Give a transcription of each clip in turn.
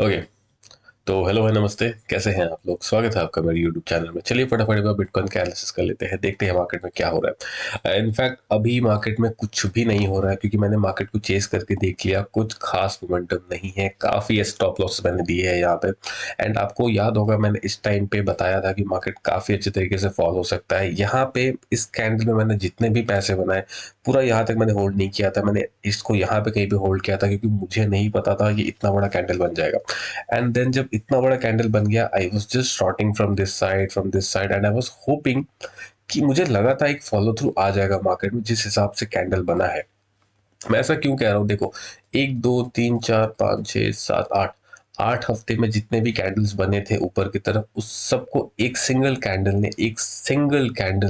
Okay. तो hello है, नमस्ते। कैसे हैं आप लोग? स्वागत है आपका मेरे यूट्यूब चैनल में। चलिए फटाफट एक बार बिटकॉइन का एनालिसिस कर लेते हैं, देखते हैं मार्केट में क्या हो रहा है। इनफैक्ट अभी मार्केट में कुछ भी नहीं हो रहा है, क्योंकि मैंने मार्केट को चेस करके देख लिया। कुछ खास मोमेंटम नहीं है, काफ़ी स्टॉप लॉस मैंने दिए हैं यहाँ पे। एंड आपको याद होगा, मैंने इस टाइम पे बताया था कि मार्केट काफ़ी अच्छे तरीके से फॉल हो सकता है। यहाँ पे इस कैंडल में मैंने जितने भी पैसे बनाए, पूरा यहाँ तक मैंने होल्ड नहीं किया था। मैंने इसको यहाँ पे कहीं पे होल्ड किया था, क्योंकि मुझे नहीं पता था कि इतना बड़ा कैंडल बन जाएगा। एंड देन जब इतना बड़ा कैंडल बन गया, I was just shorting from this side and I was hoping कि मुझे लगा था एक फॉलो थ्रू आ जाएगा मार्केट में, जिस हिसाब से कैंडल बना है। मैं ऐसा क्यों कह रहा हूँ? देखो, 1 2 3 4 5 6 7 8 8 हफ्ते में जितने भी कैंडल्स बने थे ऊपर की तरफ, उस सबको एक सिंगल कैंडल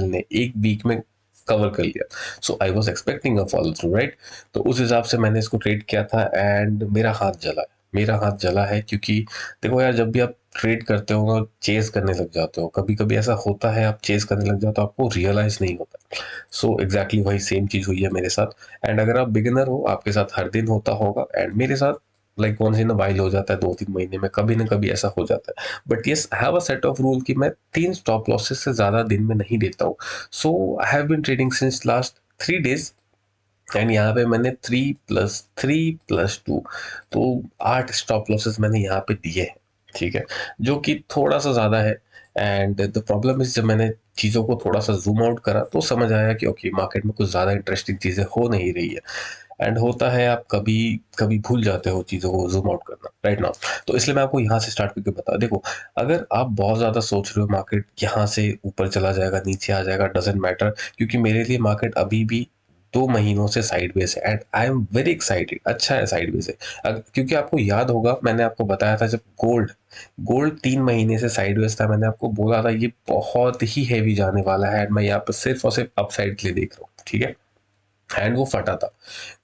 ने एक वीक में कवर कर लिया। So I was expecting a follow through, right? तो उस हिसाब से मैंने इसको ट्रेड किया था एंड मेरा हाथ जला है क्योंकि देखो यार, जब भी आप ट्रेड करते हो ना, चेस करने लग जाते हो। कभी कभी ऐसा होता है, आप चेस करने लग जाते हो, आपको रियलाइज नहीं होता। सो एग्जैक्टली वही सेम चीज हुई है मेरे साथ। एंड अगर आप बिगिनर हो, आपके साथ हर दिन होता होगा। एंड मेरे साथ like once in a while हो जाता है, 2 3 महीने में कभी ना कभी ऐसा हो जाता है। But yes, I have a set of rule कि मैं 3 स्टॉप लॉसेस से ज्यादा दिन में नहीं देता हूँ। So I have been trading since last 3 days. एंड यहाँ पे मैंने 3+3+2, तो 8 स्टॉप लॉसेस मैंने यहाँ पे दिए हैं। ठीक है, जो कि थोड़ा सा ज्यादा है। एंड द प्रॉब्लम इज, जब मैंने चीज़ों को थोड़ा सा जूम आउट करा तो समझ आया कि ओके, मार्केट में कुछ ज़्यादा इंटरेस्टिंग चीज़ें हो नहीं रही है। एंड होता है, आप कभी कभी भूल जाते हो चीज़ों को जूम आउट करना, राइट नाउ। तो इसलिए मैं आपको यहाँ से स्टार्ट करके बता, देखो, अगर आप बहुत ज़्यादा सोच रहे हो मार्केट यहाँ से ऊपर चला जाएगा, नीचे आ जाएगा, डजेंट मैटर, क्योंकि मेरे लिए मार्केट अभी भी 2 महीनों से साइडवेज है and I am very excited. अच्छा है साइडवेज है। क्योंकि आपको याद होगा, मैंने आपको बताया था, जब गोल्ड गोल्ड 3 महीने से साइडवेज था, मैंने आपको बोला था ये बहुत ही हैवी जाने वाला है। एंड मैं यहाँ पर सिर्फ और सिर्फ अपसाइड के लिए देख रहा हूँ, ठीक है। एंड वो फटा था,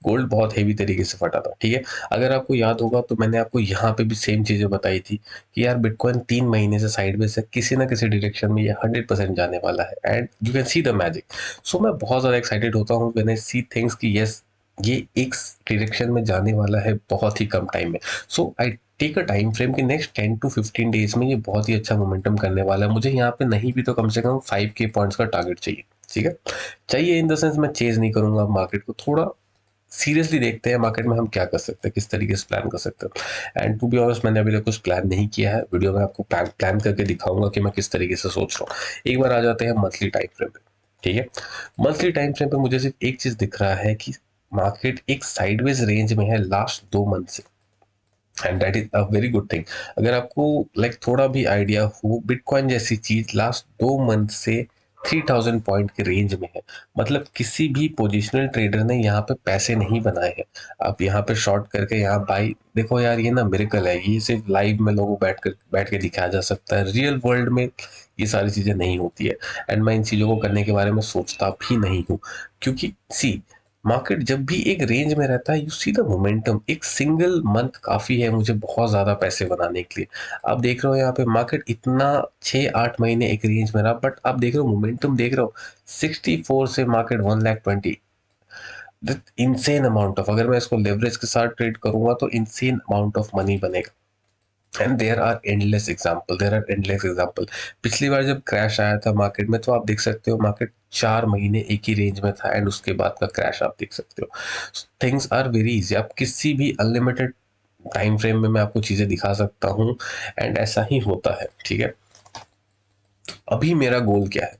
गोल्ड बहुत हेवी तरीके से फटा था, ठीक है। अगर आपको याद होगा तो मैंने आपको यहाँ पे भी सेम चीजें बताई थी कि यार, बिटकॉइन 3 महीने से साइडवेज है, किसी ना किसी डायरेक्शन में ये 100% जाने वाला है। And you can see the magic. So मैं बहुत ज्यादा एक्साइटेड होता हूँ व्हेन आई सी थिंग्स कि यस, ये एक डायरेक्शन में जाने वाला है बहुत ही कम टाइम में। So I take a time frame कि नेक्स्ट 10 to 15 डेज में ये बहुत ही अच्छा मोमेंटम करने वाला है। मुझे यहाँ पे नहीं भी तो कम से कम 5K पॉइंट्स का टारगेट चाहिए, ठीक है। चाहिए इन द सेंस, मैं चेज नहीं करूंगा मार्केट को, थोड़ा सीरियसली देखते हैं मार्केट में हम क्या कर सकते हैं, किस तरीके से प्लान कर सकते हैं। एंड टू बी ऑनेस्ट, मैंने अभी तक कुछ प्लान नहीं किया है। वीडियो में आपको प्लान प्लान करके दिखाऊंगा कि मैं किस तरीके से सोच रहा हूँ। एक बार आ जाते हैं मंथली टाइम फ्रेम पे, ठीक है। मंथली टाइम फ्रेम पे मुझे सिर्फ एक चीज दिख रहा है कि मार्केट एक साइडवेज रेंज में है लास्ट 2 मंथ से। And that is a very good thing. अगर आपको लाइक थोड़ा भी आइडिया हो, बिटकॉइन जैसी चीज लास्ट 2 मंथ से 3000 पॉइंट के रेंज में है। मतलब किसी भी पोजिशनल ट्रेडर ने यहाँ पे पैसे नहीं बनाए हैं। आप यहाँ पे शॉर्ट करके यहाँ बाई, देखो यार, ये ना मिरेकल है। ये सिर्फ लाइव में लोगों बैठ के दिखाया जा सकता है, रियल वर्ल्ड में ये सारी चीजें नहीं होती है। एंड मैं इन चीजों को करने के बारे में सोचता भी नहीं हूँ, क्योंकि सी, मार्केट जब भी एक रेंज में रहता है, यू सी द मोमेंटम। एक सिंगल मंथ काफी है मुझे बहुत ज्यादा पैसे बनाने के लिए। आप देख रहे हो यहाँ पे मार्केट इतना 6 8 महीने एक रेंज में रहा, बट आप देख रहे हो मोमेंटम, देख रहे हो 64 से मार्केट 1,20,000। इनसेन अमाउंट ऑफ, अगर मैं इसको लेवरेज के साथ ट्रेड करूंगा तो इनसेन अमाउंट ऑफ मनी बनेगा। And there are endless example. पिछली बार जब क्रैश आया था मार्केट में, तो आप देख सकते हो मार्केट 4 महीने एक ही रेंज में था, एंड उसके बाद का क्रैश आप देख सकते हो। Things are very easy. आप किसी भी अनलिमिटेड टाइम फ्रेम में मैं आपको चीजें दिखा सकता हूँ। एंड ऐसा ही होता है, ठीक है। अभी मेरा गोल क्या है?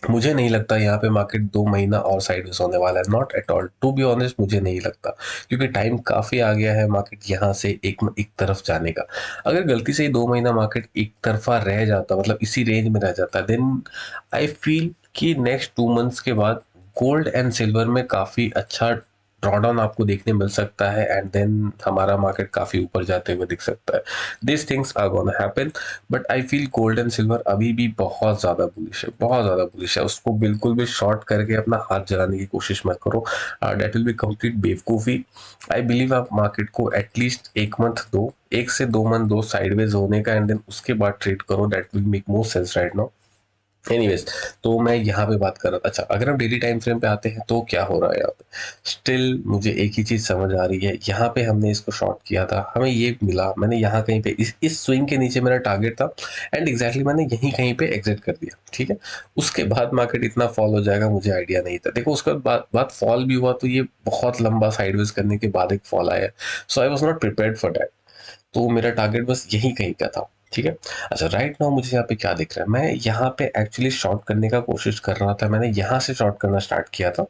मुझे नहीं लगता यहाँ पे मार्केट 2 महीना और साइडवेज होने वाला है, not at all. To be honest, मुझे नहीं लगता, क्योंकि टाइम काफी आ गया है मार्केट यहाँ से एक तरफ जाने का। अगर गलती से ही 2 महीना मार्केट एक तरफा रह जाता, मतलब इसी रेंज में रह जाता, देन आई फील कि नेक्स्ट 2 मंथ्स के बाद गोल्ड एंड सिल्वर में काफी अच्छा ड्रॉडाउन आपको देखने मिल सकता है। एंड देन हमारा मार्केट काफी ऊपर जाते हुए दिख सकता है। This things are gonna happen. But I feel gold and silver अभी भी बहुत ज्यादा बुलिश है, बहुत ज्यादा बुलिश है। उसको बिल्कुल भी शॉर्ट करके अपना हाथ जलाने की कोशिश मत करो, डेट विल बी कंप्लीट बेवकूफी। आई बिलीव आप मार्केट को एटलीस्ट 1 मंथ दो, 1 से 2 मंथ दो साइडवेज होने का, एंड देन उसके बाद ट्रेड करो। That will make more sense right now. Anyways, तो मैं यहाँ पे बात कर रहा था। अच्छा, अगर हम डेली टाइम फ्रेम पे आते हैं तो क्या हो रहा है यहाँ पे? स्टिल मुझे एक ही चीज़ समझ आ रही है, यहाँ पे हमने इसको शॉर्ट किया था, हमें ये मिला, मैंने यहाँ कहीं पे इस स्विंग के नीचे मेरा टारगेट था, एंड एग्जैक्टली मैंने यहीं कहीं पे एग्जिट कर दिया, ठीक है। उसके बाद मार्केट इतना फॉल हो जाएगा मुझे आइडिया नहीं था। देखो उसके बाद फॉल भी हुआ तो ये बहुत लंबा साइडवेज करने के बाद एक फॉल आया, so I was not prepared for that. तो मेरा टारगेट बस यही कहीं का था, ठीक है। अच्छा, राइट नाउ मुझे यहाँ पे क्या दिख रहा है, मैं यहाँ पे एक्चुअली शॉर्ट करने का कोशिश कर रहा था, मैंने यहाँ से शॉर्ट करना स्टार्ट किया था,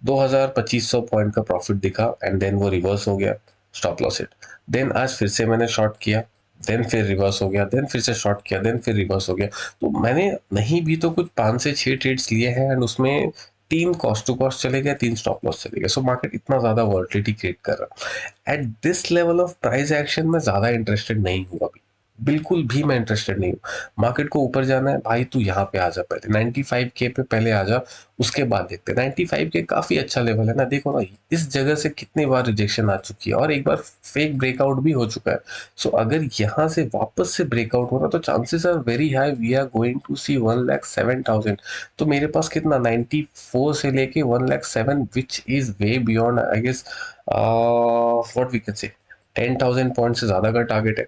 2000-2500 पॉइंट का प्रॉफिट दिखा, एंड देन वो रिवर्स हो गया, स्टॉप लॉस हिट। देन आज फिर से मैंने शॉर्ट किया, देन फिर रिवर्स हो गया, देन फिर से शॉर्ट किया, देन फिर रिवर्स हो गया। तो मैंने नहीं भी तो कुछ 5 से 6 ट्रेड्स लिए हैं, एंड उसमें 3 कॉस्ट टू कॉस्ट चले गए, 3 स्टॉप लॉस चले गए। सो मार्केट इतना ज्यादा वॉलिटिलिटी क्रिएट कर रहा है। At this level of price action मैं ज्यादा इंटरेस्टेड नहीं हूँ अभी, बिल्कुल भी मैं इंटरेस्टेड नहीं हूँ। मार्केट को ऊपर जाना है भाई, तू यहाँ पे आ जा, पहले 95K पे पहले आ जा, उसके बाद देखते हैं। 95K काफी अच्छा लेवल है ना, देखो ना इस जगह से कितनी बार रिजेक्शन आ चुकी है, और एक बार फेक ब्रेकआउट भी हो चुका है। सो अगर यहाँ से वापस से ब्रेकआउट हो रहा तो chances are very high we are going to see 1,07,000। तो मेरे पास कितना 94 से लेके 1,07,000, which is way beyond I guess what we can say 10,000 point से ज्यादा का टारगेट है,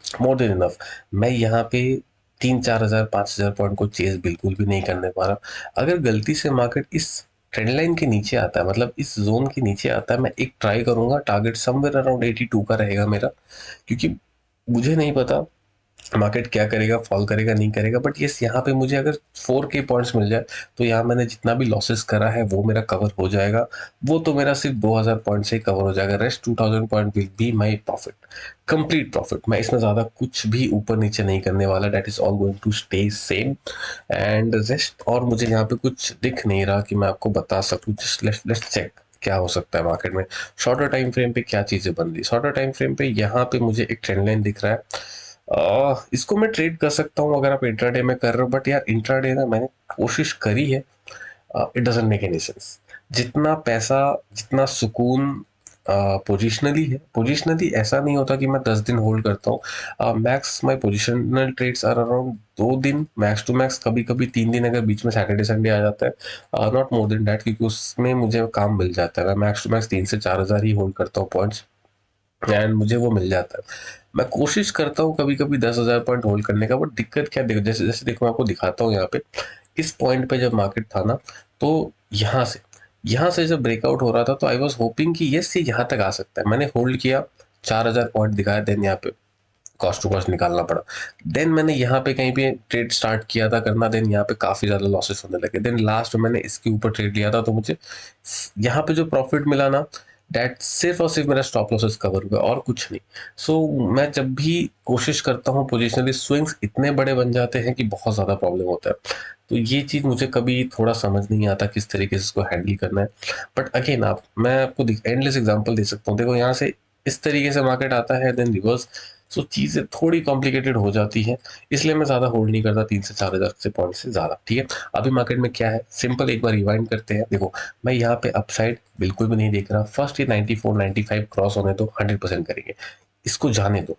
मोर देन इनफ। मैं यहाँ पे 3-4 हज़ार 5 हज़ार पॉइंट को चेज बिल्कुल भी नहीं करने पा रहा। अगर गलती से मार्केट इस ट्रेंड लाइन के नीचे आता है, मतलब इस जोन के नीचे आता है, मैं एक ट्राई करूंगा, टारगेट समवेयर अराउंड 82 का रहेगा मेरा, क्योंकि मुझे नहीं पता मार्केट क्या करेगा, फॉल करेगा नहीं करेगा, बट यस यहाँ पे मुझे अगर 4K पॉइंट्स मिल जाए तो यहाँ मैंने जितना भी लॉसेस करा है वो मेरा कवर हो जाएगा। वो तो मेरा सिर्फ 2000 पॉइंट से ही कवर हो जाएगा, rest 2000 point will be my profit, complete profit. मैं इसमें ज़्यादा कुछ भी ऊपर नीचे नहीं करने वाला, that is all going to stay same and rest. और मुझे यहाँ पे कुछ दिख नहीं रहा कि मैं आपको बता सकूँ, जस्ट लेट्स चेक क्या हो सकता है मार्केट में। शॉर्टर टाइम फ्रेम पे क्या चीज़ें बन रही, शॉर्टर टाइम फ्रेम पे यहाँ पे मुझे एक ट्रेंड लाइन दिख रहा है। इसको मैं ट्रेड कर सकता हूँ अगर आप इंट्राडे में कर रहे हो, बट यार इंट्राडे ना मैंने कोशिश करी है, it doesn't make any sense. जितना पैसा, जितना सुकून पोजिशनली है, पोजिशनली ऐसा नहीं होता कि मैं 10 दिन होल्ड करता हूँ। Max my positional trades are around 2 दिन, मैक्स टू मैक्स कभी कभी 3 दिन, अगर बीच में सैटरडे संडे आ जाता है, नॉट मोर देन डैट, क्योंकि उसमें मुझे काम मिल जाता है। मैं मैक्स टू मैक्स 3 से 4 हज़ार ही होल्ड करता हूँ पॉइंट्स, एंड मुझे वो मिल जाता है। मैं कोशिश करता हूँ कभी कभी 10,000 पॉइंट होल्ड करने का, बट दिक्कत क्या, देखो जैसे जैसे देखो मैं आपको दिखाता हूँ यहाँ पे, इस पॉइंट पे जब मार्केट था ना, तो यहाँ से यहाँ से जब ब्रेकआउट हो रहा था तो आई वॉज होपिंग कि यस ये यहाँ तक आ सकता है, मैंने होल्ड किया, 4,000 पॉइंट दिखाया, देन यहाँ पे कॉस्ट टू कॉस्ट निकालना पड़ा। देन मैंने यहाँ पे कहीं पे ट्रेड स्टार्ट किया था करना, देन यहाँ पे काफी ज्यादा लॉसेस होने लगे, देन लास्ट में मैंने इसके ऊपर ट्रेड लिया था, तो मुझे यहाँ पे जो प्रॉफिट मिला ना, डेट सिर्फ और सिर्फ मेरा स्टॉप लॉसेस कवर हुआ और कुछ नहीं। सो मैं जब भी कोशिश करता हूँ, पोजिशनली स्विंग्स इतने बड़े बन जाते हैं कि बहुत ज्यादा प्रॉब्लम होता है। तो ये चीज मुझे कभी थोड़ा समझ नहीं आता किस तरीके से इसको हैंडल करना है। बट अगेन आप, मैं आपको एंडलेस एग्जांपल दे सकता हूँ, देखो यहाँ से इस तरीके से मार्केट आता है, देन रिवर्स। सो चीज़ें थोड़ी कॉम्प्लिकेटेड हो जाती हैं, इसलिए मैं ज़्यादा होल्ड नहीं करता 3 से 4 हज़ार से पॉइंट से ज़्यादा, ठीक है। अभी मार्केट में क्या है, सिंपल एक बार रिवाइंड करते हैं। देखो मैं यहाँ पे अपसाइड बिल्कुल भी नहीं देख रहा, फर्स्ट ये 94-95 क्रॉस होने दो, 100% करेंगे, इसको जाने दो।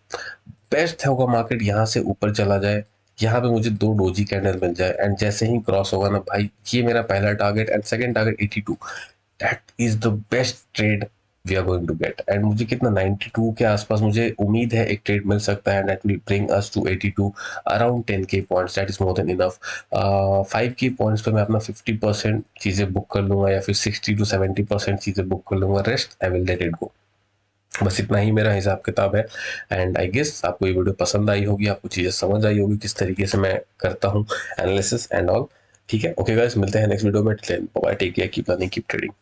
बेस्ट होगा मार्केट यहाँ से ऊपर चला जाए, यहाँ पे मुझे 2 डोजी कैंडल मिल जाए, एंड जैसे ही क्रॉस होगा ना भाई, ये मेरा पहला target, and second target 82, that is the best trade we are going to get. And मुझे कितना 92 के आसपास मुझे उम्मीद है एक ट्रेड मिल सकता है, that will bring us to 82, around 10K points, that is more than enough. 5K points पे मैं अपना 50% चीज़ें बुक कर लूंगा, या फिर 60 to 70% चीज़ें बुक कर लूंगा, rest I will let it go. बस इतना ही मेरा हिसाब किताब है। एंड आई गेस आपको ये वीडियो पसंद आई होगी, आपको चीज़ें समझ आई होगी किस तरीके से मैं करता हूँ एनालिसिस एंड ऑल। ठीक है, ओके गाइस, मिलते हैं नेक्स्ट वीडियो में, take care, keep learning, keep trading.